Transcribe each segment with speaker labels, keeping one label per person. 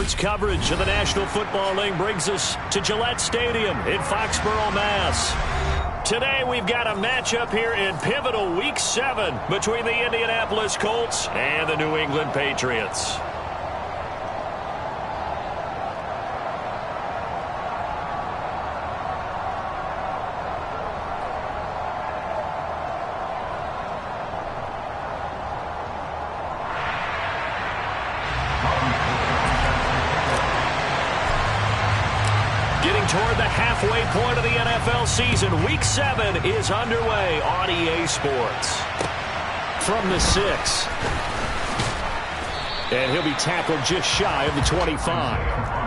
Speaker 1: Sports coverage of the National Football League brings us to Gillette Stadium in Foxborough, Mass. Today we've got a matchup here in pivotal Week 7 between the Indianapolis Colts and the New England Patriots. Toward the halfway point of the NFL season, Week 7 is underway on EA Sports. From the 6. And he'll be tackled just shy of the 25.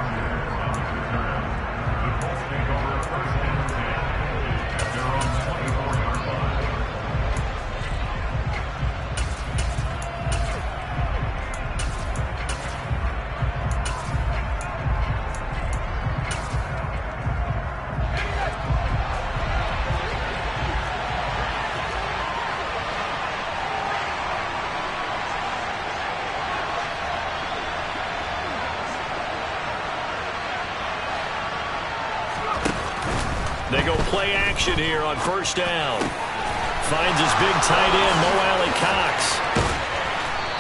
Speaker 1: They go play action here on first down. Finds his big tight end, Mo Alley-Cox.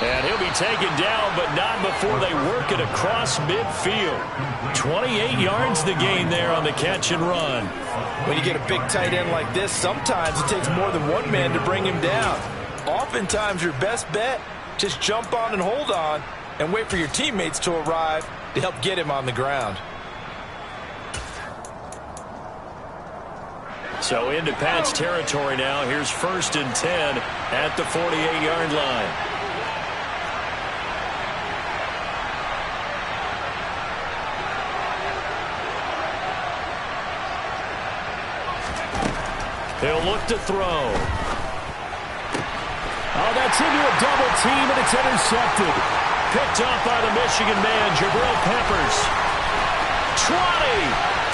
Speaker 1: And he'll be taken down, but not before they work it across midfield. 28 yards the gain there on the catch and run.
Speaker 2: When you get a big tight end like this, sometimes it takes more than one man to bring him down. Oftentimes your best bet, just jump on and hold on and wait for your teammates to arrive to help get him on the ground.
Speaker 1: So into Pat's territory now. Here's 1st and 10 at the 48-yard line. He'll look to throw. Oh, that's into a double team, and it's intercepted. Picked up by the Michigan man, Jabril Peppers. 20,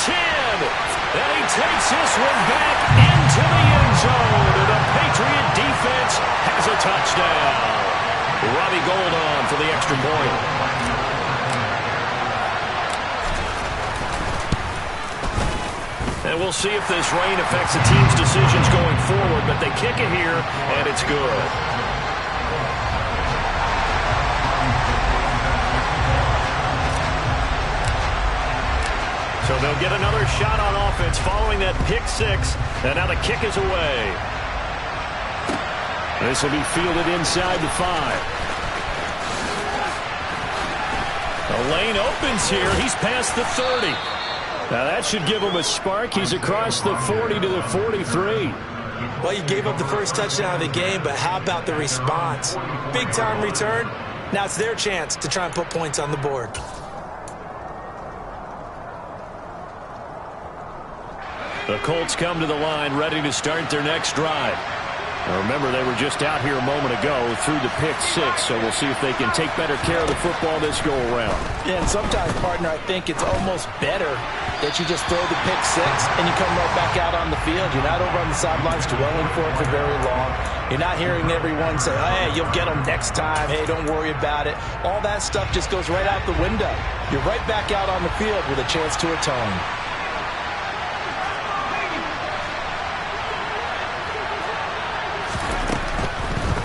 Speaker 1: 10. And he takes this one back into the end zone. And the Patriot defense has a touchdown. Robbie Gould on for the extra point. And we'll see if this rain affects the team's decisions going forward. But they kick it here, and it's good. So they'll get another shot on offense following that pick 6. And now the kick is away. This will be fielded inside the 5. The lane opens here. He's past the 30. Now that should give him a spark. He's across the 40 to the 43.
Speaker 2: Well, you gave up the first touchdown of the game, but how about the response? Big time return. Now it's their chance to try and put points on the board.
Speaker 1: The Colts come to the line ready to start their next drive. Now remember, they were just out here a moment ago through the pick 6, so we'll see if they can take better care of the football this go-around.
Speaker 2: Yeah, and sometimes, partner, I think it's almost better that you just throw the pick 6 and you come right back out on the field. You're not over on the sidelines dwelling for it for very long. You're not hearing everyone say, hey, you'll get them next time. Hey, don't worry about it. All that stuff just goes right out the window. You're right back out on the field with a chance to atone.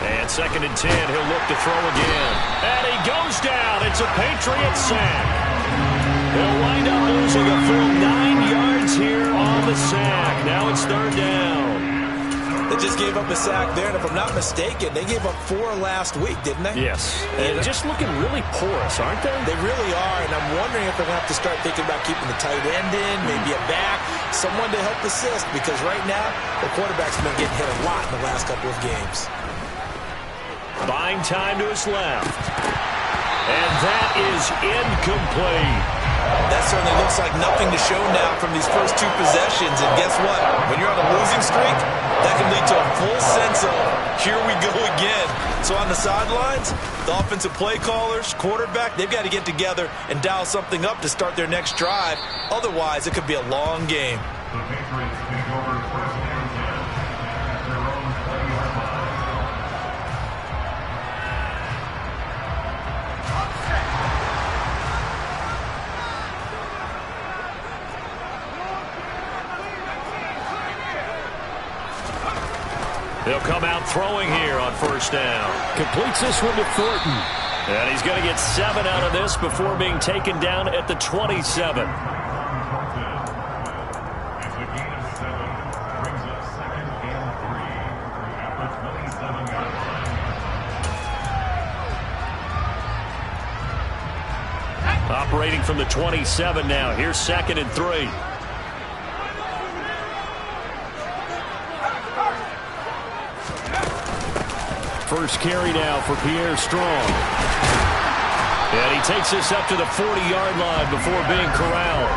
Speaker 1: And 2nd and 10, he'll look to throw again. And he goes down. It's a Patriot sack. He'll wind up losing a full 9 yards here on the sack. Now it's 3rd down.
Speaker 2: They just gave up a sack there, and if I'm not mistaken, they gave up 4 last week, didn't they?
Speaker 1: Yes. And just looking really porous, aren't they?
Speaker 2: They really are, and I'm wondering if they're going to have to start thinking about keeping the tight end in, maybe a back, someone to help assist, because right now, the quarterback's been getting hit a lot in the last couple of games.
Speaker 1: Buying time to his left. And that is incomplete.
Speaker 2: That certainly looks like nothing to show now from these first 2 possessions. And guess what? When you're on a losing streak, that can lead to a full sense of, here we go again. So on the sidelines, the offensive play callers, quarterback, they've got to get together and dial something up to start their next drive. Otherwise, it could be a long game.
Speaker 1: They'll come out throwing here on first down.
Speaker 3: Completes this one to Thornton.
Speaker 1: And he's going to get 7 out of this before being taken down at the 27. Operating from the 27 now. Here's 2nd and 3. First carry now for Pierre Strong. And he takes this up to the 40-yard line before being corralled.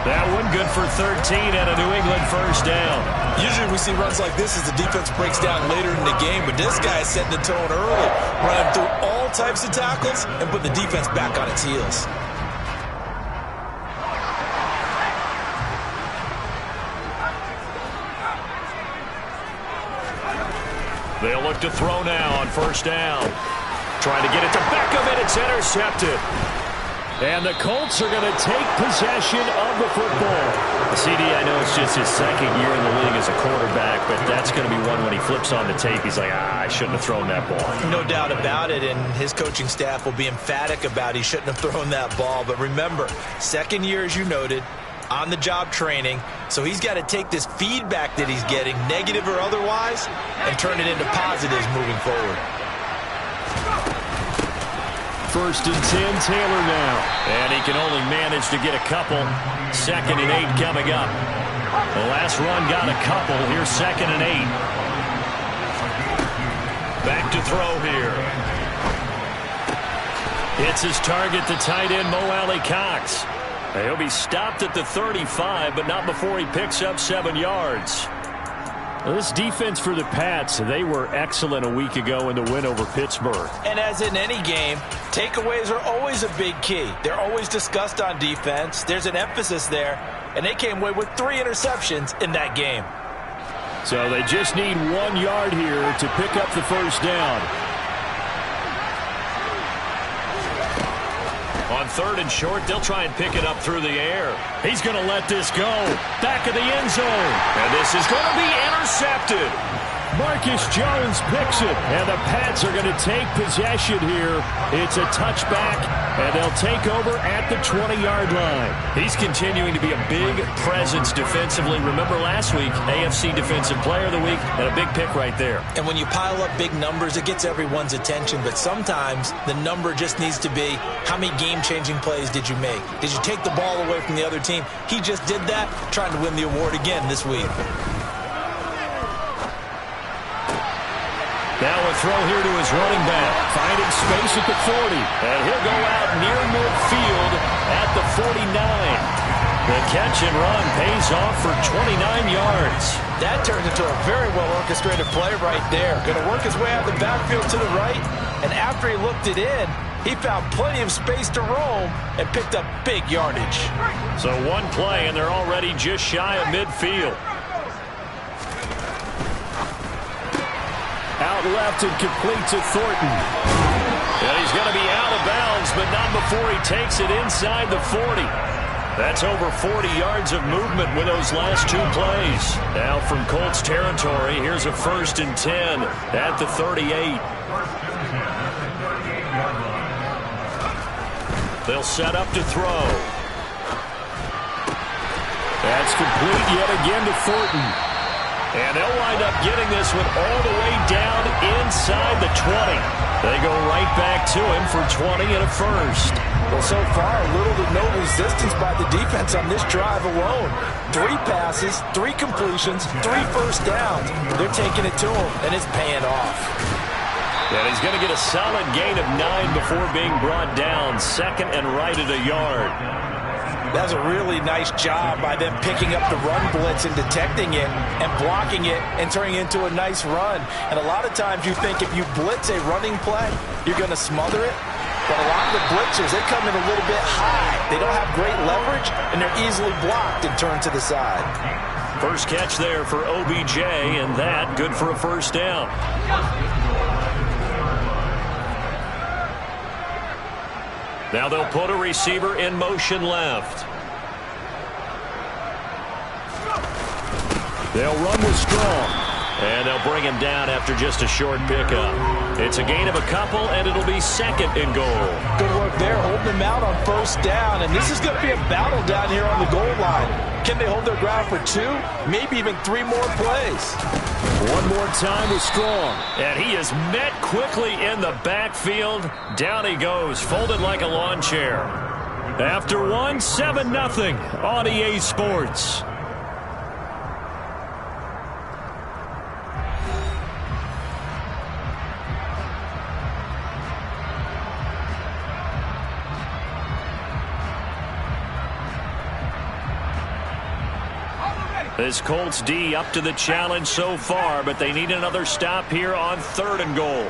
Speaker 1: That one good for 13 and a New England first down.
Speaker 2: Usually we see runs like this as the defense breaks down later in the game, but this guy is setting the tone early, running through all types of tackles and putting the defense back on its heels.
Speaker 1: They'll look to throw now on first down. Trying to get it to Beckham, and it's intercepted. And the Colts are going to take possession of the football. CD, I know it's just his 2nd year in the league as a quarterback, but that's going to be one when he flips on the tape. He's like, I shouldn't have thrown that ball.
Speaker 2: No doubt about it, and his coaching staff will be emphatic about he shouldn't have thrown that ball. But remember, 2nd year, as you noted, on-the-job training, so he's got to take this feedback that he's getting, negative or otherwise, and turn it into positives moving forward.
Speaker 1: First and 10, Taylor now. And he can only manage to get a couple. 2nd and 8 coming up. The last run got a couple. Here's 2nd and 8. Back to throw here. Hits his target, the tight end, Mo Alley-Cox. He'll be stopped at the 35, but not before he picks up 7 yards. Well, this defense for the Pats, they were excellent a week ago in the win over Pittsburgh.
Speaker 2: And as in any game, takeaways are always a big key. They're always discussed on defense. There's an emphasis there, and they came away with 3 interceptions in that game.
Speaker 1: So they just need 1 yard here to pick up the first down. On 3rd and short, they'll try and pick it up through the air. He's going to let this go. Back of the end zone. And this is going to be intercepted. Marcus Jones picks it. And the Pats are going to take possession here. It's a touchback, and they'll take over at the 20-yard line. He's continuing to be a big presence defensively. Remember last week, AFC Defensive Player of the Week, and a big pick right there.
Speaker 2: And when you pile up big numbers, it gets everyone's attention. But sometimes the number just needs to be, how many game-changing plays did you make? Did you take the ball away from the other team? He just did that, trying to win the award again this week.
Speaker 1: Now a throw here to his running back, finding space at the 40. And he'll go out near midfield at the 49. The catch and run pays off for 29 yards.
Speaker 2: That turned into a very well-orchestrated play right there. Going to work his way out the backfield to the right, and after he looked it in, he found plenty of space to roam and picked up big yardage.
Speaker 1: So 1 play, and they're already just shy of midfield. Out left and complete to Thornton. And he's going to be out of bounds, but not before he takes it inside the 40. That's over 40 yards of movement with those last 2 plays. Now from Colts territory, here's a 1st and 10 at the 38. They'll set up to throw. That's complete yet again to Thornton. And they'll wind up getting this one all the way down inside the 20. They go right back to him for 20 and a first.
Speaker 2: Well, so far, little to no resistance by the defense on this drive alone. 3 passes, 3 completions, 3 first downs. They're taking it to him, and it's paying off.
Speaker 1: And he's going to get a solid gain of 9 before being brought down. 2nd and right at a yard.
Speaker 2: That was a really nice job by them picking up the run blitz and detecting it and blocking it and turning it into a nice run. And a lot of times you think if you blitz a running play, you're going to smother it. But a lot of the blitzers, they come in a little bit high. They don't have great leverage, and they're easily blocked and turned to the side.
Speaker 1: First catch there for OBJ, and that good for a first down. Now they'll put a receiver in motion left. They'll run with Strong. And they'll bring him down after just a short pickup. It's a gain of a couple, and it'll be second and goal.
Speaker 2: Good work there, holding him out on first down. And this is going to be a battle down here on the goal line. Can they hold their ground for 2, maybe even 3 more plays?
Speaker 3: One more time with Strong.
Speaker 1: And he is met quickly in the backfield. Down he goes, folded like a lawn chair. After 1, 7-0 on EA Sports. This Colts D up to the challenge so far, but they need another stop here on 3rd and goal.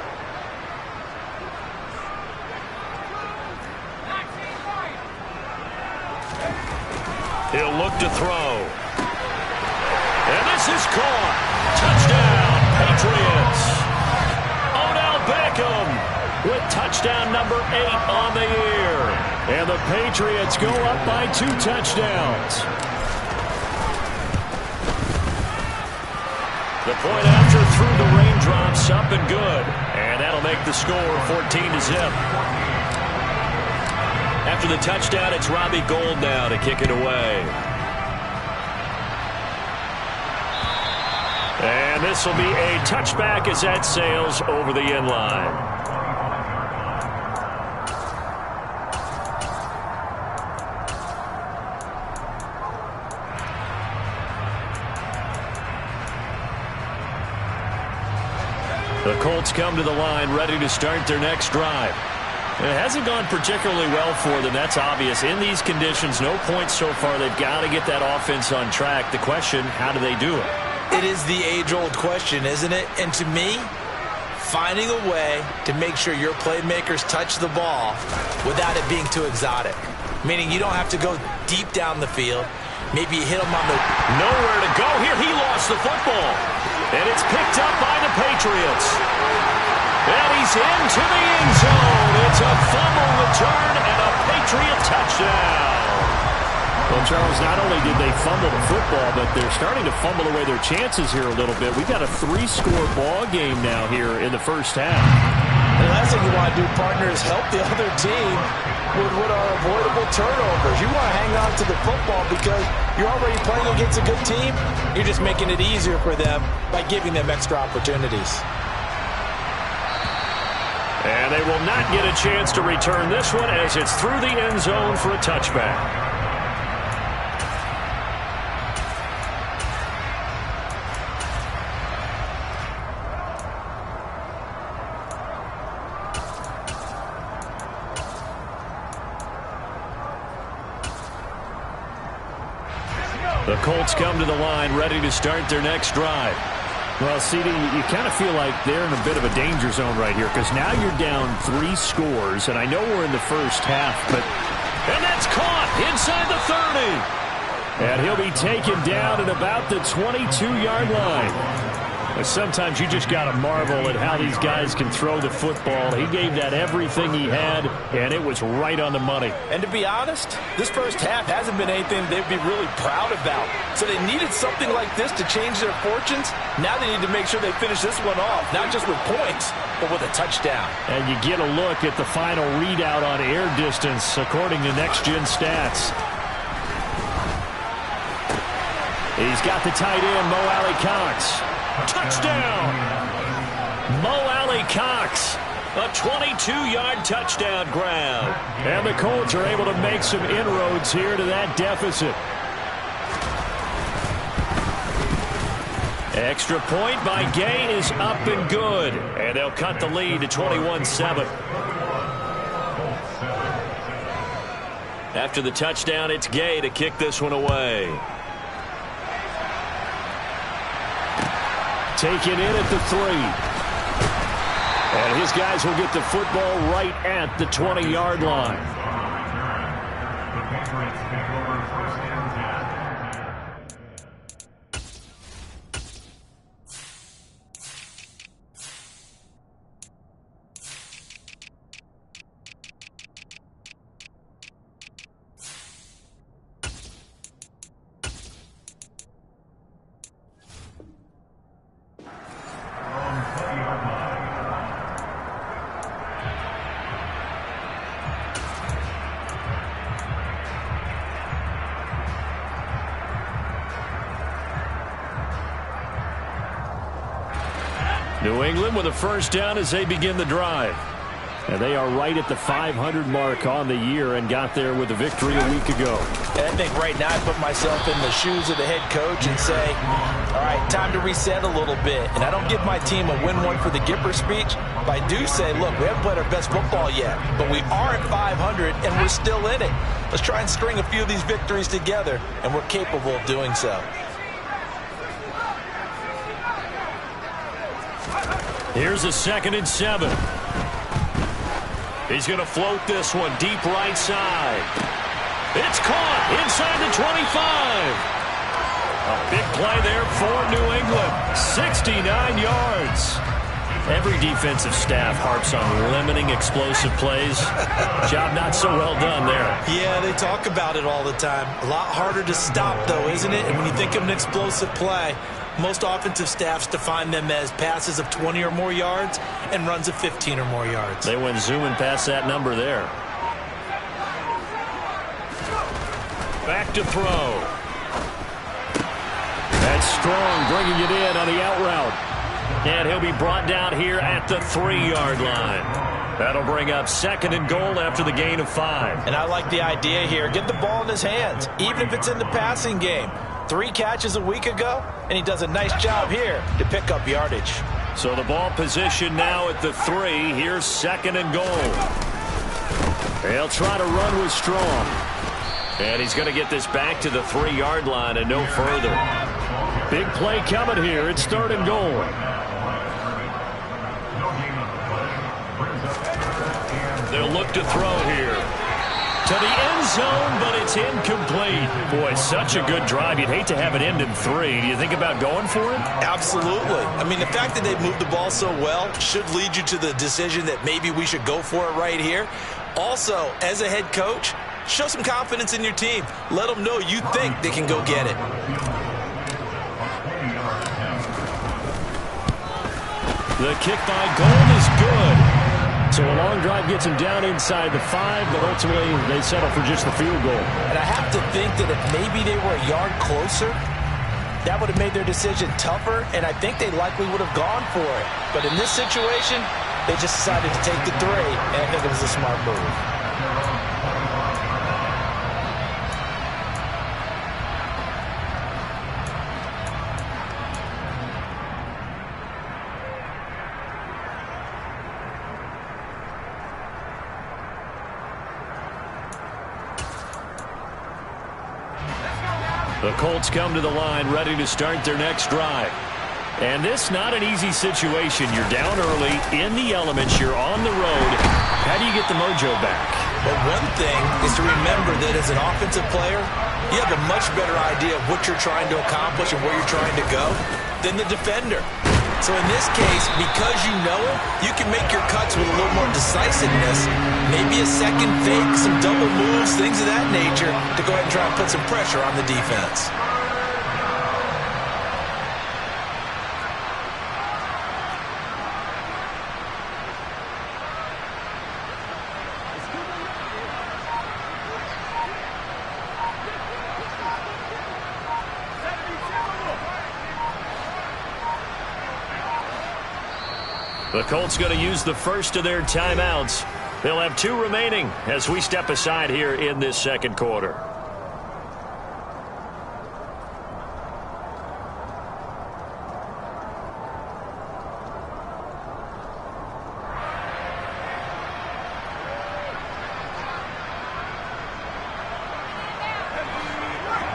Speaker 1: He'll look to throw. And this is caught. Touchdown, Patriots. Odell Beckham with touchdown number 8 on the year. And the Patriots go up by 2 touchdowns. The point after through the raindrops, up and good. And that'll make the score 14-0. After the touchdown, it's Robbie Gould now to kick it away. And this will be a touchback as that sails over the end line. The Colts come to the line ready to start their next drive. It hasn't gone particularly well for them. That's obvious. In these conditions, no points so far. They've got to get that offense on track. The question, how do they do it?
Speaker 2: It is the age-old question, isn't it? And to me, finding a way to make sure your playmakers touch the ball without it being too exotic. Meaning you don't have to go deep down the field. Maybe you hit them on the...
Speaker 1: Nowhere to go here. He lost the football. And it's picked up by the Patriots. And he's into the end zone. It's a fumble return and a Patriot touchdown.
Speaker 3: Well, Charles, not only did they fumble the football, but they're starting to fumble away their chances here a little bit. We've got a 3-score ball game now here in the first half.
Speaker 2: The last thing you want to do, partner, is help the other team with what are avoidable turnovers. You want to hang on to the football because you're already playing against a good team. You're just making it easier for them by giving them extra opportunities.
Speaker 1: And they will not get a chance to return this one as it's through the end zone for a touchback. The Colts come to the line ready to start their next drive.
Speaker 3: Well, CD, you kind of feel like they're in a bit of a danger zone right here because now you're down 3 scores, and I know we're in the first half, but...
Speaker 1: And that's caught inside the 30.
Speaker 3: And he'll be taken down at about the 22-yard line. Sometimes you just got to marvel at how these guys can throw the football. He gave that everything he had, and it was right on the money.
Speaker 2: And to be honest, this first half hasn't been anything they'd be really proud about. So they needed something like this to change their fortunes. Now they need to make sure they finish this one off, not just with points, but with a touchdown.
Speaker 3: And you get a look at the final readout on air distance, according to Next Gen Stats. He's got the tight end, Mo Alley-Cox.
Speaker 1: Touchdown! Mo Alley-Cox, a 22-yard touchdown grab.
Speaker 3: And the Colts are able to make some inroads here to that deficit.
Speaker 1: Extra point by Gay is up and good. And they'll cut the lead to 21-7. After the touchdown, it's Gay to kick this one away.
Speaker 3: Taken in at the 3. And his guys will get the football right at the 20-yard line. New England with a first down as they begin the drive. And they are right at the 500 mark on the year and got there with a victory a week ago.
Speaker 2: And I think right now I put myself in the shoes of the head coach and say, all right, time to reset a little bit. And I don't give my team a win one for the Gipper speech, but I do say, look, we haven't played our best football yet, but we are at 500 and we're still in it. Let's try and string a few of these victories together, and we're capable of doing so.
Speaker 3: Here's a 2nd and 7. He's going to float this one deep right side. It's caught inside the 25. A big play there for New England. 69 yards. Every defensive staff harps on limiting explosive plays. Job not so well done there.
Speaker 2: Yeah, they talk about it all the time. A lot harder to stop, though, isn't it? And when you think of an explosive play, most offensive staffs define them as passes of 20 or more yards and runs of 15 or more yards.
Speaker 3: They went zooming past that number there. Back to throw. That's Strong bringing it in on the out route. And he'll be brought down here at the 3-yard line. That'll bring up 2nd and goal after the gain of 5.
Speaker 2: And I like the idea here. Get the ball in his hands, even if it's in the passing game. 3 catches a week ago, and he does a nice job here to pick up yardage.
Speaker 3: So the ball position now at the 3. Here's 2nd and goal. They'll try to run with Strong. And he's going to get this back to the 3-yard line and no further. Big play coming here. It's 3rd and goal. They'll look to throw here. To the end zone, but it's incomplete. Boy, such a good drive. You'd hate to have it end in 3. Do you think about going for it?
Speaker 2: Absolutely. I mean, the fact that they've moved the ball so well should lead you to the decision that maybe we should go for it right here. Also, as a head coach, show some confidence in your team. Let them know you think they can go get it.
Speaker 3: The kick by Gold is good. So a long drive gets him down inside the 5, but ultimately they settle for just the field goal.
Speaker 2: And I have to think that if maybe they were a yard closer, that would have made their decision tougher, and I think they likely would have gone for it. But in this situation, they just decided to take the 3, and I think it was a smart move.
Speaker 3: The Colts come to the line ready to start their next drive. And this not an easy situation. You're down early, in the elements, you're on the road. How do you get the mojo back?
Speaker 2: But one thing is to remember that as an offensive player, you have a much better idea of what you're trying to accomplish and where you're trying to go than the defender. So in this case, because you know it, you can make your cuts with a little more decisiveness. Maybe a second fake, some double moves, things of that nature to go ahead and try and put some pressure on the defense.
Speaker 3: The Colts going to use the first of their timeouts. They'll have 2 remaining as we step aside here in this second quarter.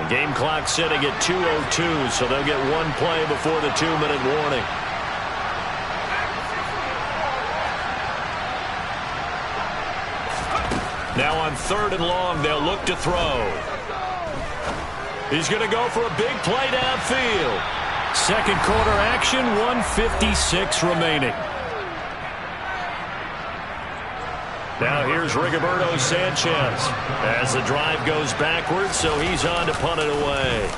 Speaker 3: The game clock sitting at 2:02, so they'll get 1 play before the 2-minute warning. Now on 3rd and long, they'll look to throw. He's going to go for a big play downfield. Second quarter action, 1:56 remaining. Now here's Rigoberto Sanchez as the drive goes backwards, so he's on to punt it away.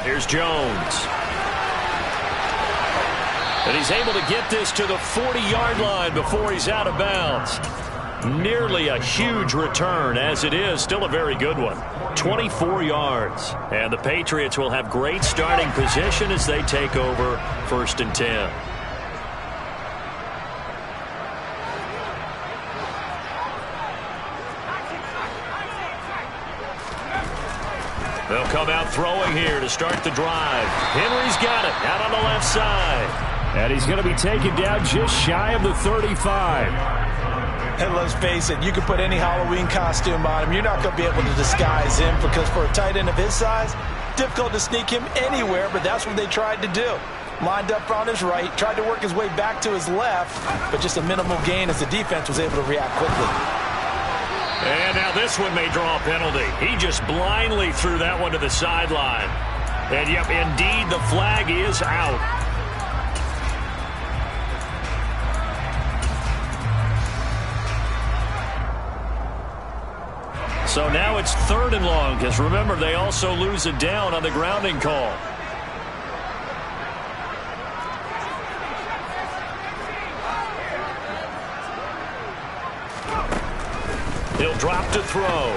Speaker 3: Here's Jones. And he's able to get this to the 40-yard line before he's out of bounds.
Speaker 1: nearly a huge return. As it is, still a very good one. 24 yards. And the Patriots will have great starting position as they take over 1st and 10. They'll come out throwing here to start the drive. Henry's got it out on the left side.
Speaker 3: And he's going to be taken down just shy of the 35.
Speaker 2: And let's face it, you can put any Halloween costume on him. You're not going to be able to disguise him because for a tight end of his size, difficult to sneak him anywhere, but that's what they tried to do. Lined up on his right, tried to work his way back to his left, but just a minimal gain as the defense was able to react quickly.
Speaker 1: And now this one may draw a penalty. He just blindly threw that one to the sideline. And, yep, indeed, the flag is out. So now it's 3rd and long, because remember, they also lose a down on the grounding call. He'll drop to throw.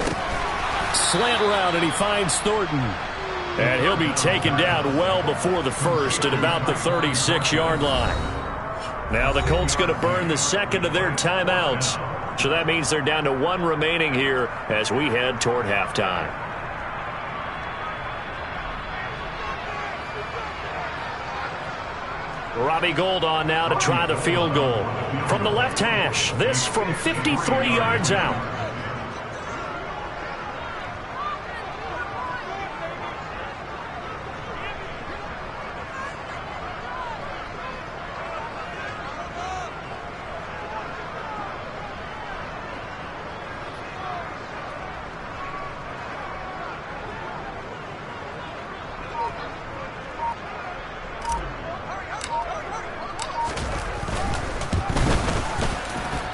Speaker 3: Slant route, and he finds Thornton.
Speaker 1: And he'll be taken down well before the first at about the 36-yard line. Now the Colts going to burn the second of their timeouts. So that means they're down to 1 remaining here as we head toward halftime. Robbie Gould on now to try the field goal. From the left hash, this from 53 yards out.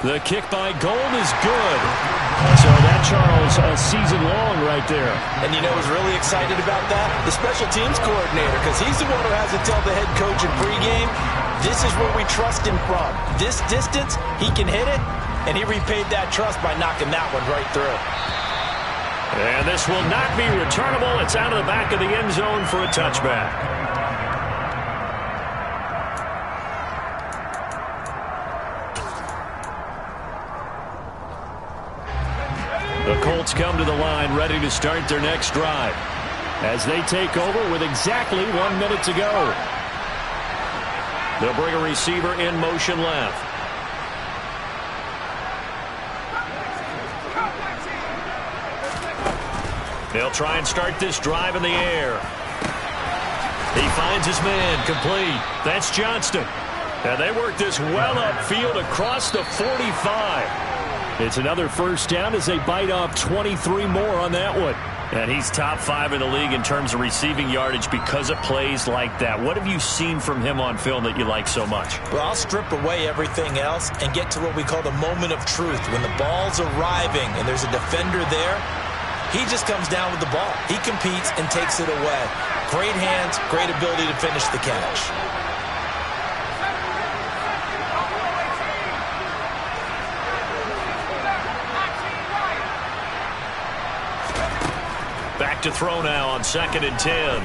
Speaker 1: The kick by Gould is good. So that, Charles, a season long right there.
Speaker 2: And you know who's really excited about that? The special teams coordinator, because he's the one who has to tell the head coach in pregame, this is where we trust him from. This distance, he can hit it, and he repaid that trust by knocking that one right through.
Speaker 1: And this will not be returnable. It's out of the back of the end zone for a touchback. The Colts come to the line ready to start their next drive as they take over with exactly 1 minute to go. They'll bring a receiver in motion left. They'll try and start this drive in the air. He finds his man complete. That's Johnston. And they work this well upfield across the 45. It's another first down as they bite off 23 more on that one. And he's top 5 in the league in terms of receiving yardage because of plays like that. What have you seen from him on film that you like so much?
Speaker 2: Well, I'll strip away everything else and get to what we call the moment of truth. When the ball's arriving and there's a defender there, he just comes down with the ball. He competes and takes it away. Great hands, great ability to finish the catch.
Speaker 1: Back to throw now on 2nd and 10.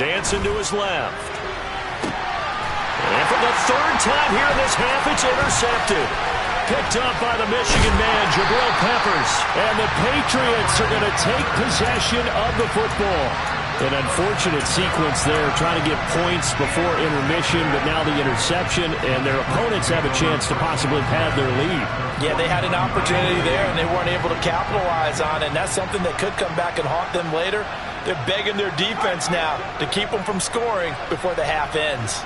Speaker 1: Dancing to his left. And for the 3rd time here in this half, it's intercepted. Picked up by the Michigan man, Jabril Peppers. And the Patriots are going to take possession of the football. An unfortunate sequence there, trying to get points before intermission, but now the interception, and their opponents have a chance to possibly pad their lead.
Speaker 2: Yeah, they had an opportunity there, and they weren't able to capitalize on it, and that's something that could come back and haunt them later. They're begging their defense now to keep them from scoring before the half ends.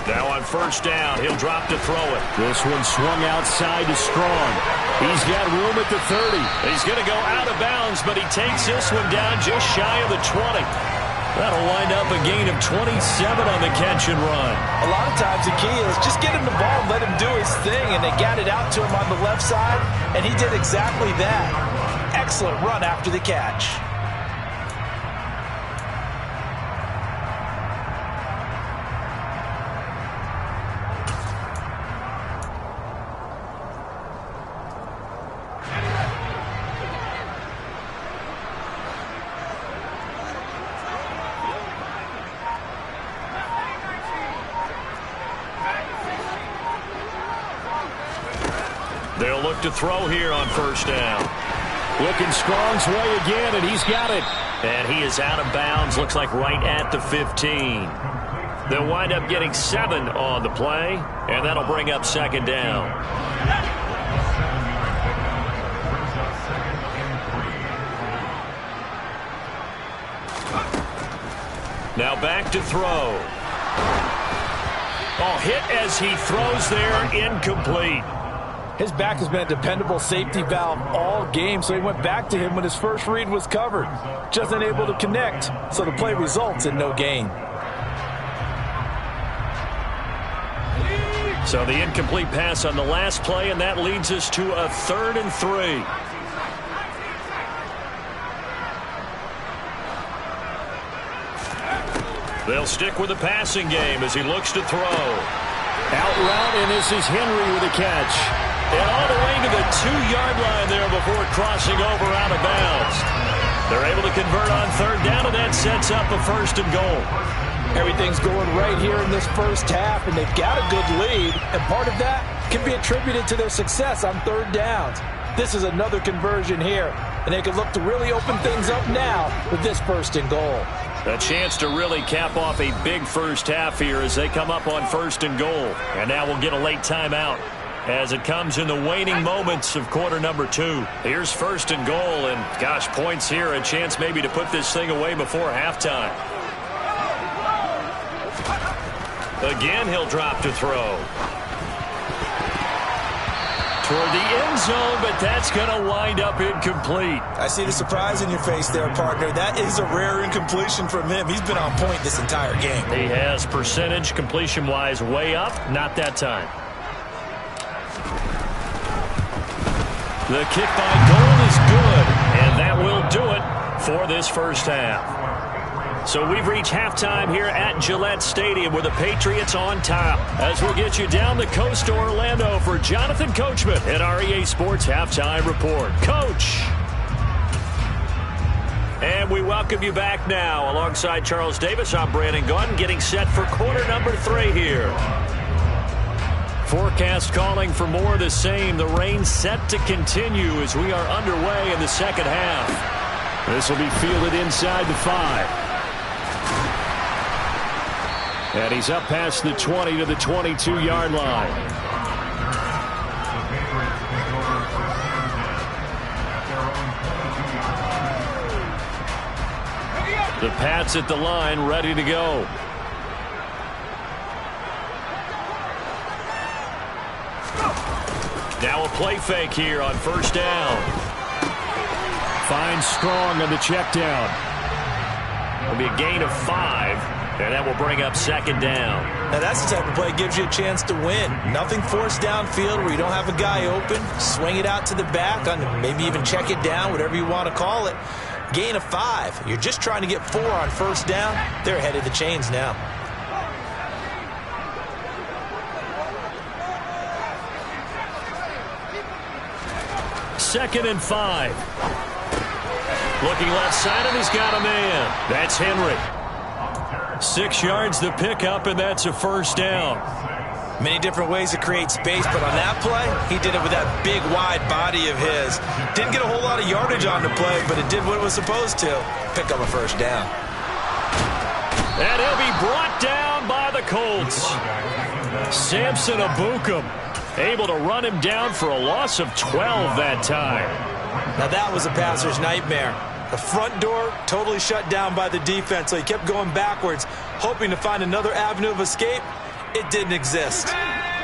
Speaker 1: Now on 1st down, he'll drop to throw it. This one swung outside to Strong. He's got room at the 30. He's going to go out of bounds, but he takes this one down just shy of the 20.
Speaker 3: That'll wind up a gain of 27 on the catch and run.
Speaker 2: A lot of times the key is just get him the ball and let him do his thing, and they got it out to him on the left side, and he did exactly that. Excellent run after the catch.
Speaker 1: They'll look to throw here on first down.
Speaker 3: Looking Strong's way again, and he's got it.
Speaker 1: And he is out of bounds, looks like right at the 15. They'll wind up getting 7 on the play, and that'll bring up second down. Now back to throw. Oh, hit as he throws there, incomplete.
Speaker 2: His back has been a dependable safety valve all game, so he went back to him when his first read was covered. Just unable to connect, so the play results in no gain.
Speaker 1: So the incomplete pass on the last play, and that leads us to a 3rd and 3. They'll stick with the passing game as he looks to throw.
Speaker 3: Out route, and this is Henry with a catch.
Speaker 1: And all the way to the 2-yard line there before crossing over out of bounds. They're able to convert on 3rd down, and that sets up a 1st and goal.
Speaker 2: Everything's going right here in this first half, and they've got a good lead, and part of that can be attributed to their success on 3rd downs. This is another conversion here, and they can look to really open things up now with this 1st and goal.
Speaker 1: A chance to really cap off a big first half here as they come up on 1st and goal. And now we'll get a late timeout as it comes in the waning moments of quarter number 2. Here's 1st and goal, and gosh, points here, a chance maybe to put this thing away before halftime. Again, he'll drop to throw. Toward the end zone, but that's going to wind up incomplete.
Speaker 2: I see the surprise in your face there, partner. That is a rare incompletion from him. He's been on point this entire game.
Speaker 1: He has percentage completion-wise way up, not that time. The kick by goal is good, and that will do it for this first half. So we've reached halftime here at Gillette Stadium with the Patriots on top. As we'll get you down the coast to Orlando for Jonathan Coachman at our EA Sports Halftime Report. Coach! And we welcome you back now. Alongside Charles Davis, I'm Brandon Gaudin, getting set for quarter number 3 here. Forecast calling for more of the same. The rain set to continue as we are underway in the second half.
Speaker 3: This will be fielded inside the 5. And he's up past the 20 to the 22-yard line. The Pats at the line, ready to go.
Speaker 1: Now a play fake here on first down.
Speaker 3: Finds Strong on the check down.
Speaker 1: It'll be a gain of 5, and that will bring up second down.
Speaker 2: Now that's the type of play that gives you a chance to win. Nothing forced downfield where you don't have a guy open. Swing it out to the back, maybe even check it down, whatever you want to call it. Gain of 5. You're just trying to get 4 on first down. They're ahead of the chains now.
Speaker 1: Second and 5. Looking left side, and he's got a man. That's Henry.
Speaker 3: 6 yards the pickup, and that's a first down.
Speaker 2: Many different ways to create space, but on that play, he did it with that big, wide body of his. Didn't get a whole lot of yardage on the play, but it did what it was supposed to. Pick up a first down.
Speaker 1: And he'll be brought down by the Colts.
Speaker 3: Samson Ebukam able to run him down for a loss of 12 that time.
Speaker 2: Now that was a passer's nightmare. The front door totally shut down by the defense, so he kept going backwards, hoping to find another avenue of escape. It didn't exist.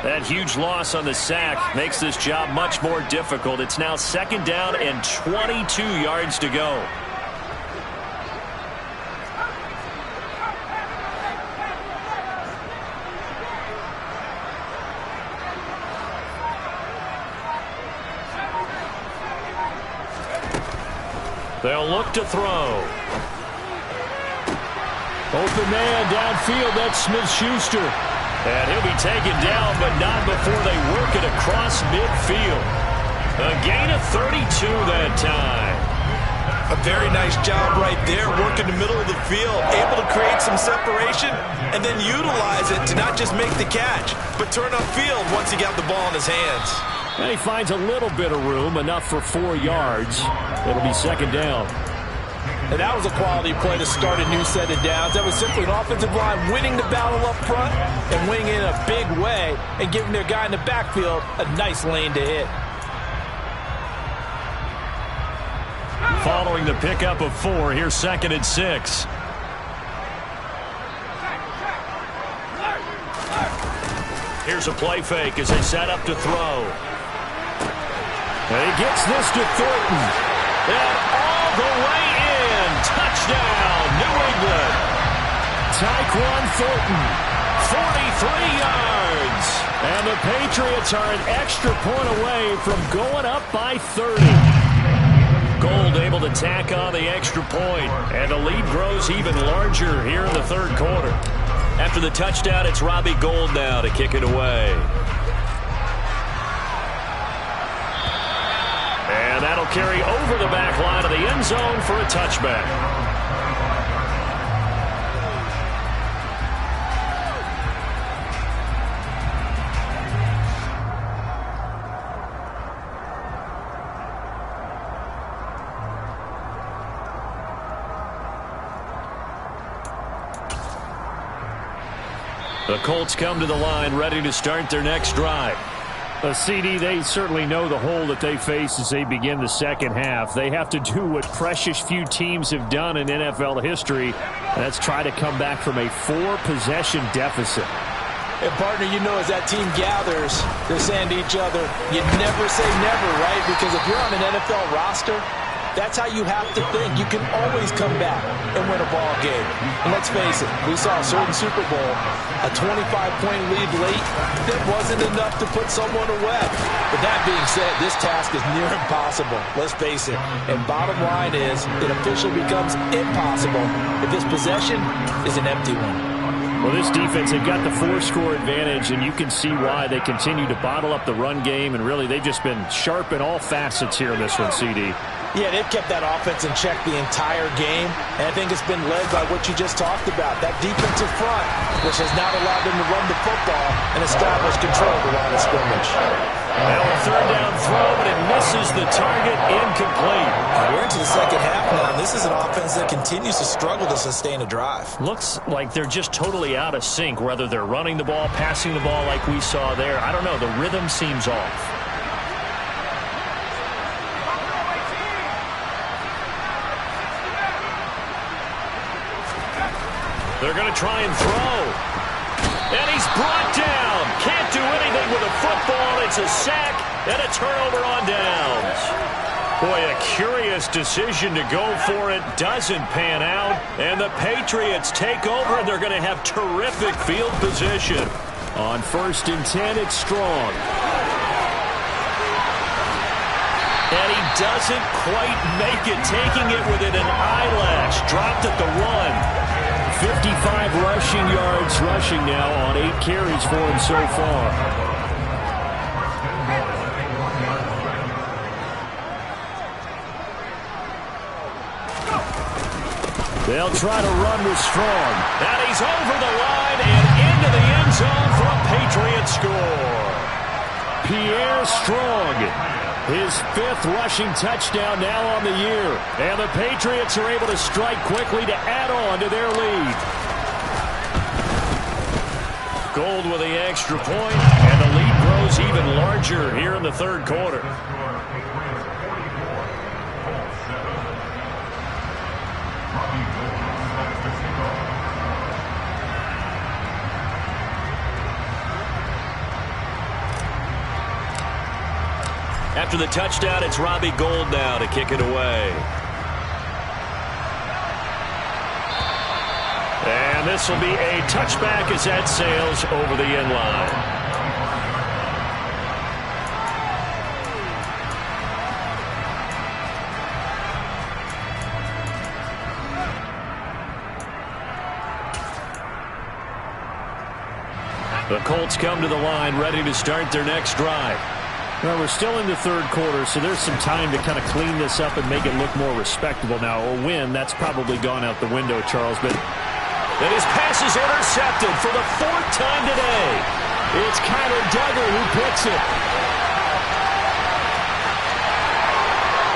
Speaker 1: That huge loss on the sack makes this job much more difficult. It's now second down and 22 yards to go. They'll look to throw.
Speaker 3: Open man downfield, that's Smith-Schuster.
Speaker 1: And he'll be taken down, but not before they work it across midfield. A gain of 32 that time.
Speaker 2: A very nice job right there, working the middle of the field, able to create some separation, and then utilize it to not just make the catch, but turn upfield once he got the ball in his hands.
Speaker 3: And he finds a little bit of room, enough for 4 yards. It'll be second down.
Speaker 2: And that was a quality play to start a new set of downs. That was simply an offensive line winning the battle up front and winning it in a big way and giving their guy in the backfield a nice lane to hit.
Speaker 1: Following the pickup of 4, here's 2nd and 6. Here's a play fake as they set up to throw.
Speaker 3: And he gets this to Thornton.
Speaker 1: And all the way in. Touchdown, New England.
Speaker 3: Tyquan Thornton,
Speaker 1: 43 yards.
Speaker 3: And the Patriots are an extra point away from going up by 30.
Speaker 1: Gould able to tack on the extra point, and the lead grows even larger here in the third quarter. After the touchdown, it's Robbie Gould now to kick it away. And that'll carry over the back line of the end zone for a touchback. The Colts come to the line ready to start their next drive.
Speaker 3: CD, they certainly know the hole that they face as they begin the second half. They have to do what precious few teams have done in NFL history. That's try to come back from a 4-possession deficit.
Speaker 2: And, partner, you know, as that team gathers, they're saying to each other, you never say never, right? Because if you're on an NFL roster, that's how you have to think. You can always come back and win a ball game. And let's face it, we saw a certain Super Bowl, a 25-point lead late, that wasn't enough to put someone away. But that being said, this task is near impossible. Let's face it. And bottom line is, it officially becomes impossible if this possession is an empty one.
Speaker 3: Well, this defense, they've got the 4-score advantage, and you can see why they continue to bottle up the run game, and really they've just been sharp in all facets here in this one, CD.
Speaker 2: Yeah, they've kept that offense in check the entire game, and I think it's been led by what you just talked about, that defensive front, which has not allowed them to run the football and establish control of the line of scrimmage.
Speaker 1: Now a third down throw, but it misses the target, incomplete.
Speaker 2: We're into the second half now, and this is an offense that continues to struggle to sustain a drive.
Speaker 1: Looks like they're just totally out of sync, whether they're running the ball, passing the ball like we saw there. I don't know, the rhythm seems off. They're going to try and throw. And he's brought down. Can't do anything with a football. It's a sack and a turnover on downs. Boy, a curious decision to go for it. Doesn't pan out. And the Patriots take over, and they're going to have terrific field position.
Speaker 3: On 1st and 10, it's Strong.
Speaker 1: And he doesn't quite make it, taking it within an eyelash. Dropped at the 1.
Speaker 3: 55 rushing yards rushing now on 8 carries for him so far. They'll try to run with Strong.
Speaker 1: And he's over the line and into the end zone for a Patriot score.
Speaker 3: Pierre Strong. His 5th rushing touchdown now on the year. And the Patriots are able to strike quickly to add on to their lead.
Speaker 1: Gould with the extra point, and the lead grows even larger here in the third quarter. After the touchdown, it's Robbie Gould now to kick it away. And this will be a touchback as that sails over the end line. The Colts come to the line, ready to start their next drive.
Speaker 3: Well, we're still in the third quarter, so there's some time to kind of clean this up and make it look more respectable now. A win, that's probably gone out the window, Charles. But
Speaker 1: and his pass is intercepted for the fourth time today. It's Kyler Duggar who picks it.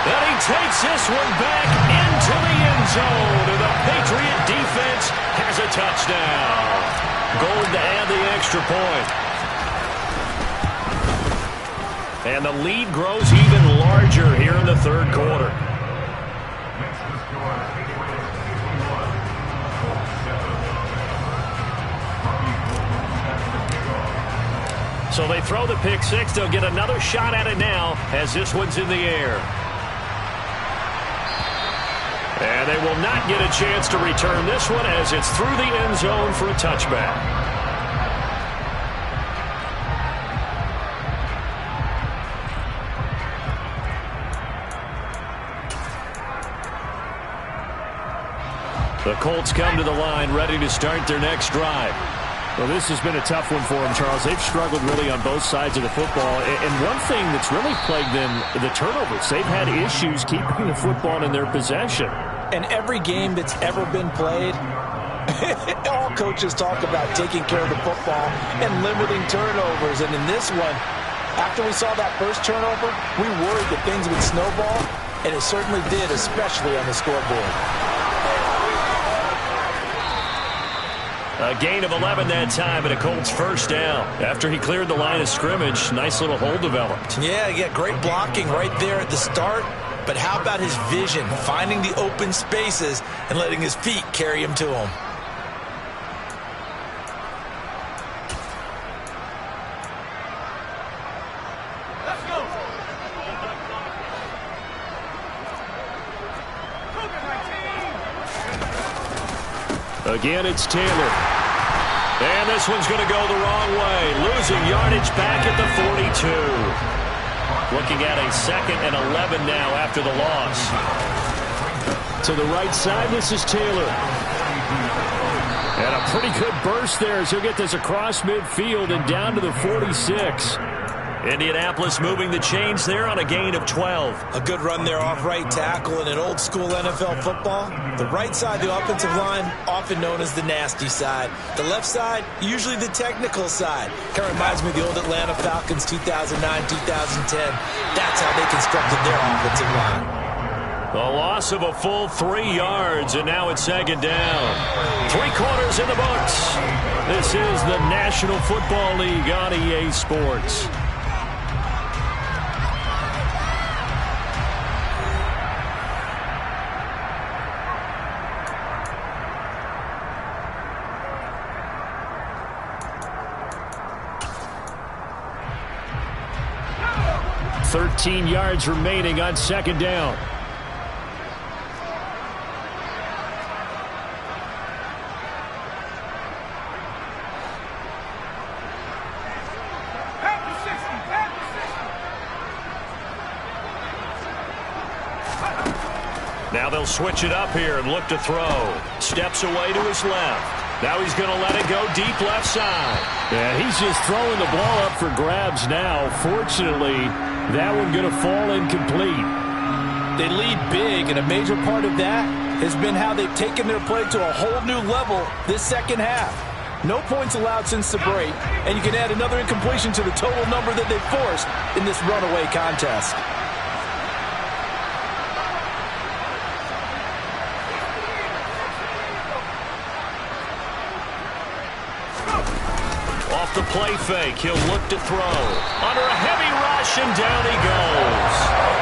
Speaker 1: And he takes this one back into the end zone. And the Patriot defense has a touchdown. Gold to add the extra point. And the lead grows even larger here in the third quarter. So they throw the pick six. They'll get another shot at it now as this one's in the air. And they will not get a chance to return this one as it's through the end zone for a touchback. The Colts come to the line, ready to start their next drive.
Speaker 3: Well, this has been a tough one for them, Charles. They've struggled really on both sides of the football. And one thing that's really plagued them, the turnovers. They've had issues keeping the football in their possession.
Speaker 4: And every game that's ever been played, all coaches talk about taking care of the football and limiting turnovers. And in this one, after we saw that first turnover, we worried that things would snowball, and it certainly did, especially on the scoreboard.
Speaker 1: A gain of 11 that time, and a Colts first down. After he cleared the line of scrimmage, nice little hole developed.
Speaker 2: Yeah, great blocking right there at the start. But how about his vision, finding the open spaces and letting his feet carry him to him?
Speaker 5: Let's go.
Speaker 1: Again, it's Taylor. And this one's going to go the wrong way. Losing yardage back at the 42. Looking at a 2nd and 11 now after the loss. To the right side, this is Taylor. And a pretty good burst there as he'll get this across midfield and down to the 46. Indianapolis moving the chains there on a gain of 12.
Speaker 2: A good run there off right tackle in an old school NFL football. The right side of the offensive line, often known as the nasty side. The left side, usually the technical side. Kind of reminds me of the old Atlanta Falcons 2009-2010. That's how they constructed their offensive line.
Speaker 1: A loss of a full 3 yards, and now it's 2nd down. 3 quarters in the books. This is the National Football League on EA Sports. $13 yards remaining on 2nd down. Now they'll switch it up here and look to throw. Steps away to his left. Now he's going to let it go deep left side.
Speaker 3: Yeah, he's just throwing the ball up for grabs now. Fortunately, that one going to fall incomplete.
Speaker 4: They lead big, and a major part of that has been how they've taken their play to a whole new level this second half. No points allowed since the break, and you can add another incompletion to the total number that they've forced in this runaway contest.
Speaker 1: Off the play fake, he'll look to throw. Under a heavy rush, and down he goes.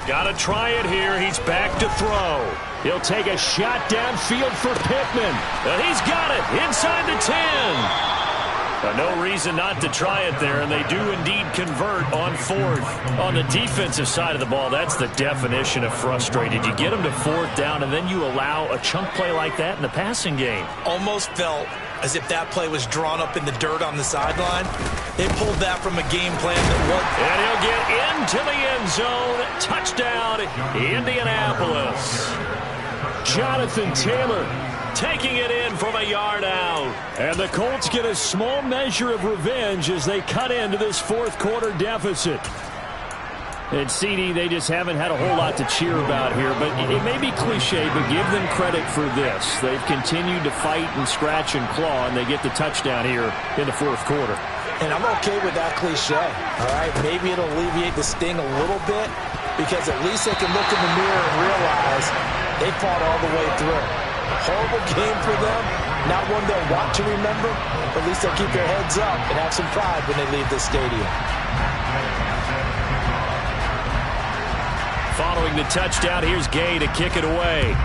Speaker 1: Got to try it here. He's back to throw. He'll take a shot downfield for Pittman. And he's got it inside the 10.
Speaker 3: No reason not to try it there, and they do indeed convert on fourth. On the defensive side of the ball, that's the definition of frustrated. You get them to fourth down, and then you allow a chunk play like that in the passing game.
Speaker 2: Almost felt as if that play was drawn up in the dirt on the sideline. They pulled that from a game plan that was...
Speaker 3: And he'll get into the end zone. Touchdown, Indianapolis. Jonathan Taylor taking it in from a yard out. And the Colts get a small measure of revenge as they cut into this fourth quarter deficit. And CD, they just haven't had a whole lot to cheer about here, but it may be cliche, but give them credit for this. They've continued to fight and scratch and claw, and they get the touchdown here in the fourth quarter.
Speaker 4: And I'm okay with that cliche, all right? Maybe it'll alleviate the sting a little bit because at least they can look in the mirror and realize they fought all the way through. Horrible game for them, not one they'll want to remember, but at least they'll keep their heads up and have some pride when they leave the stadium.
Speaker 3: Following the touchdown, here's Gay to kick it away.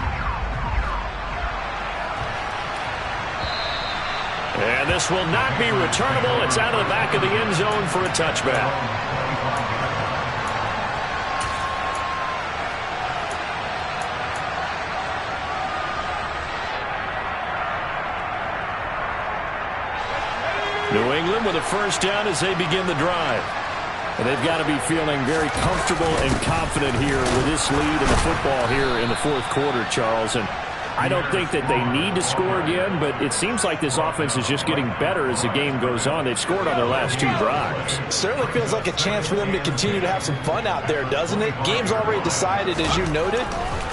Speaker 3: And this will not be returnable. It's out of the back of the end zone for a touchback. New England with a first down as they begin the drive. And they've got to be feeling very comfortable and confident here with this lead in the football here in the fourth quarter, Charles. And I don't think that they need to score again, but it seems like this offense is just getting better as the game goes on. They've scored on their last two drives.
Speaker 4: Certainly feels like a chance for them to continue to have some fun out there, doesn't it? Game's already decided, as you noted,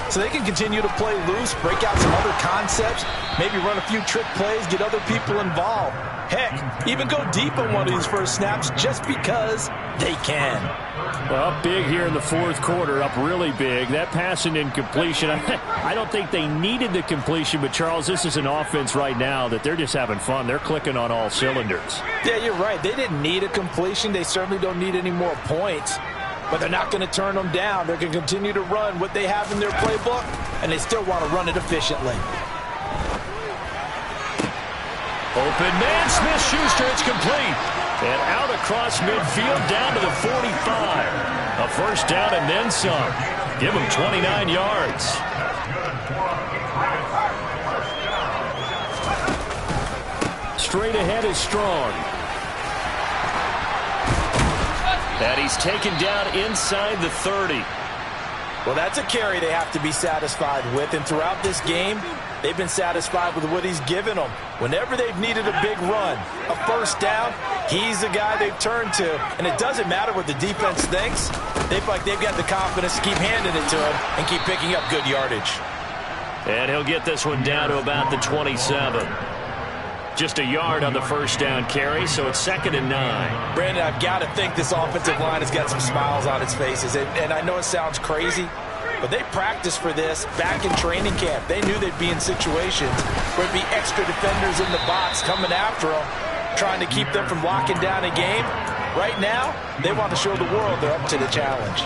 Speaker 4: so they can continue to play loose, break out some other concepts, maybe run a few trick plays, get other people involved. Heck, even go deep on one of these first snaps just because they can.
Speaker 3: Well, up big here in the fourth quarter, up really big. That pass and incompletion, I don't think they needed the completion, but, Charles, this is an offense right now that they're just having fun. They're clicking on all cylinders.
Speaker 4: Yeah, you're right. They didn't need a completion. They certainly don't need any more points, but they're not going to turn them down. They're going to continue to run what they have in their playbook, and they still want to run it efficiently.
Speaker 3: Open man, Smith-Schuster, it's complete. And out across midfield down to the 45. A first down and then some. Give them 29 yards. Straight ahead is Strong. And he's taken down inside the 30.
Speaker 4: Well, that's a carry they have to be satisfied with, and throughout this game, they've been satisfied with what he's given them. Whenever they've needed a big run, a first down, he's the guy they've turned to. And it doesn't matter what the defense thinks. They feel like they've got the confidence to keep handing it to him and keep picking up good yardage.
Speaker 3: And he'll get this one down to about the 27. Just a yard on the first down carry, so it's 2nd and 9.
Speaker 4: Brandon, I've got to think this offensive line has got some smiles on its faces. And I know it sounds crazy, but they practiced for this back in training camp. They knew they'd be in situations where it'd be extra defenders in the box coming after them, trying to keep them from locking down a game. Right now, they want to show the world they're up to the challenge.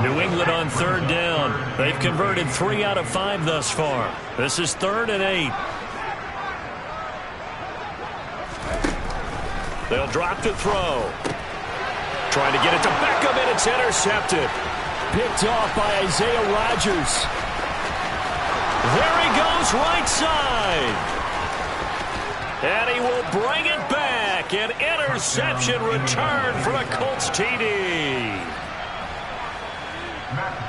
Speaker 3: New England on third down. They've converted 3 out of 5 thus far. This is 3rd and 8. They'll drop to throw. Trying to get it to Beckham, and it's intercepted. Picked off by Isaiah Rodgers. There he goes, right side. And he will bring it back. An interception return from a Colts TD.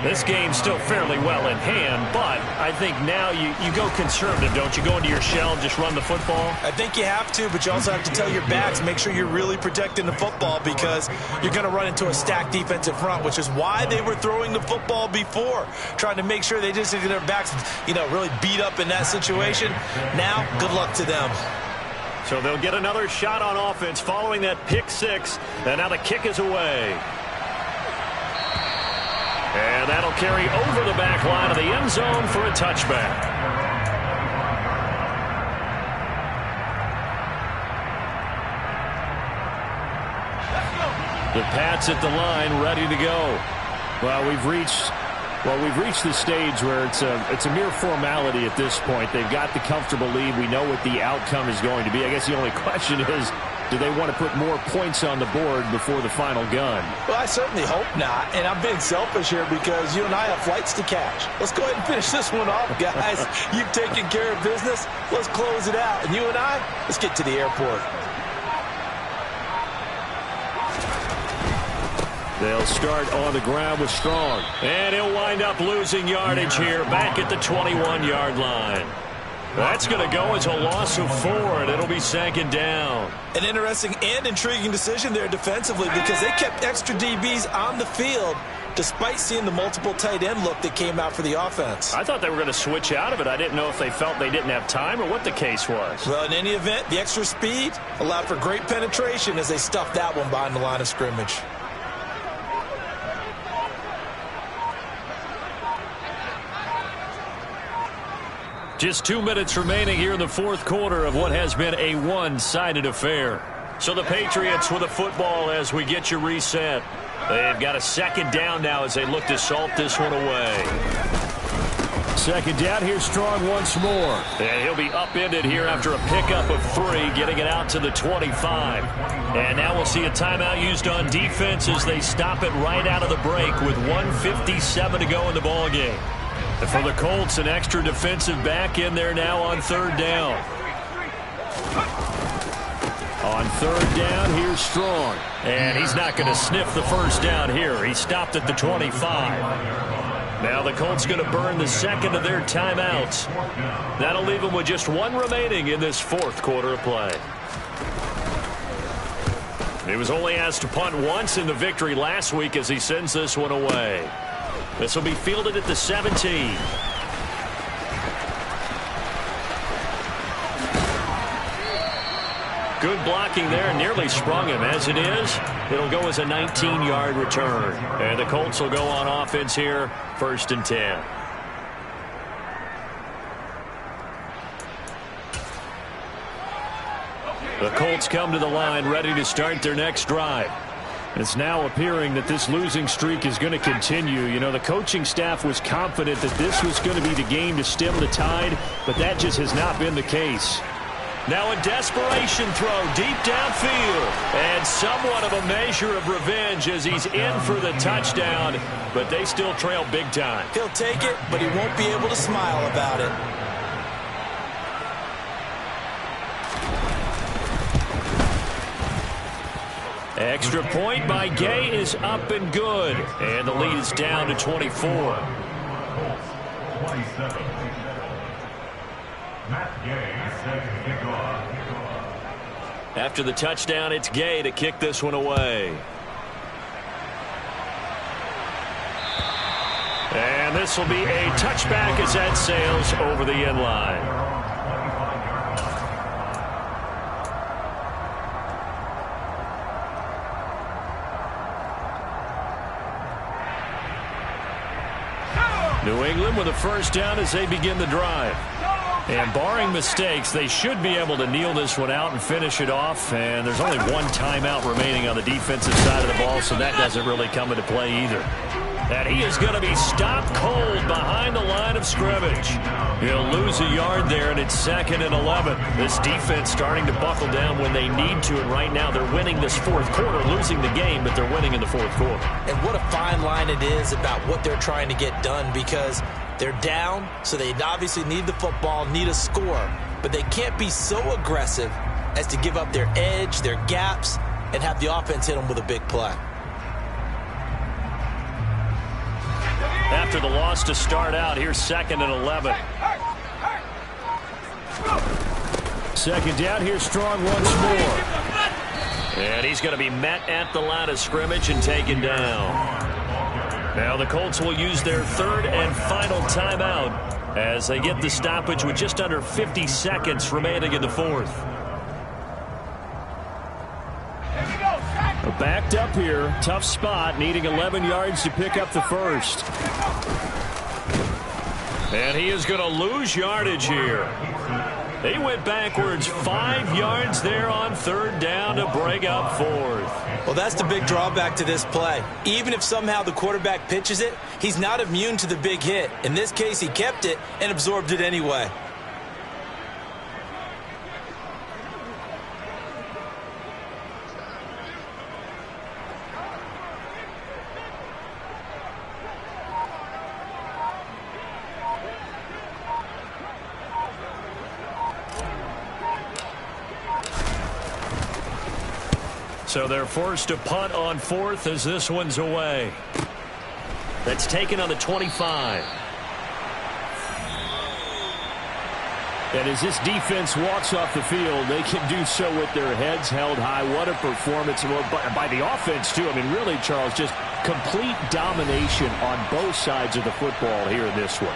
Speaker 3: This game's still fairly well in hand, but I think now you go conservative, don't you? Go into your shell and just run the football?
Speaker 2: I think you have to, but you also have to tell your backs, make sure you're really protecting the football because you're going to run into a stacked defensive front, which is why they were throwing the football before, trying to make sure they just get their backs, really beat up in that situation. Now, good luck to them.
Speaker 3: So they'll get another shot on offense following that pick six, and now the kick is away. And that'll carry over the back line of the end zone for a touchback. The Pats at the line, ready to go. Well, we've reached Well, we've reached the stage where it's a mere formality at this point. They've got the comfortable lead. We know what the outcome is going to be. I guess the only question is, do they want to put more points on the board before the final gun?
Speaker 4: Well, I certainly hope not. And I'm being selfish here because you and I have flights to catch. Let's go ahead and finish this one off, guys. You've taken care of business. Let's close it out. And you and I, let's get to the airport.
Speaker 3: They'll start on the ground with Strong.
Speaker 1: And he'll wind up losing yardage here back at the 21-yard line. That's going to go as a loss of 4, and it'll be 2nd down.
Speaker 2: An interesting and intriguing decision there defensively because they kept extra DBs on the field despite seeing the multiple tight end look that came out for the offense.
Speaker 1: I thought they were going to switch out of it. I didn't know if they felt they didn't have time or what the case was.
Speaker 2: Well, in any event, the extra speed allowed for great penetration as they stuffed that one behind the line of scrimmage.
Speaker 1: Just 2 minutes remaining here in the fourth quarter of what has been a one-sided affair. So the Patriots with the football as we get you reset. They've got a 2nd down now as they look to salt this one away.
Speaker 3: 2nd down, here's Strong once more.
Speaker 1: And he'll be upended here after a pickup of 3, getting it out to the 25. And now we'll see a timeout used on defense as they stop it right out of the break with 1:57 to go in the ballgame. And for the Colts, an extra defensive back in there now on 3rd down.
Speaker 3: On 3rd down, here's Strong.
Speaker 1: And he's not going to sniff the 1st down here. He stopped at the 25. Now the Colts going to burn the 2nd of their timeouts. That'll leave them with just 1 remaining in this 4th quarter of play. He was only asked to punt once in the victory last week as he sends this one away. This will be fielded at the 17. Good blocking there, nearly sprung him. As it is, it'll go as a 19-yard return. And the Colts will go on offense here, 1st and 10. The Colts come to the line ready to start their next drive.
Speaker 3: It's now appearing that this losing streak is going to continue. You know, the coaching staff was confident that this was going to be the game to stem the tide, but that just has not been the case.
Speaker 1: Now a desperation throw deep downfield. And somewhat of a measure of revenge as he's in for the touchdown, but they still trail big time.
Speaker 2: He'll take it, but he won't be able to smile about it.
Speaker 1: Extra point by Gay is up and good. And the lead is down to 24. After the touchdown, it's Gay to kick this one away. And this will be a touchback as that sails over the end line. New England with a 1st down as they begin the drive. And barring mistakes, they should be able to kneel this one out and finish it off. And there's only 1 timeout remaining on the defensive side of the ball, so that doesn't really come into play either. And he is going to be stopped cold behind the line of scrimmage. He'll lose a yard there, and it's 2nd and 11. This defense starting to buckle down when they need to, and right now they're winning this 4th quarter, losing the game, but they're winning in the 4th quarter.
Speaker 4: And what a fine line it is about what they're trying to get done, because they're down, so they obviously need the football, need a score, but they can't be so aggressive as to give up their edge, their gaps, and have the offense hit them with a big play.
Speaker 1: After the loss to start out, here's 2nd and 11.
Speaker 3: 2nd down, here's Strong once more.
Speaker 1: And he's going to be met at the line of scrimmage and taken down. Now the Colts will use their 3rd and final timeout as they get the stoppage with just under 50 seconds remaining in the 4th.
Speaker 3: Backed up here, tough spot, needing 11 yards to pick up the 1st.
Speaker 1: And he is going to lose yardage here. He went backwards 5 yards there on 3rd down to break up 4th.
Speaker 4: Well, that's the big drawback to this play. Even if somehow the quarterback pitches it, he's not immune to the big hit. In this case, he kept it and absorbed it anyway.
Speaker 3: So they're forced to punt on fourth as this one's away. That's taken on the 25. And as this defense walks off the field, they can do so with their heads held high. What a performance by the offense, too. I mean, really, Charles, just complete domination on both sides of the football here in this one.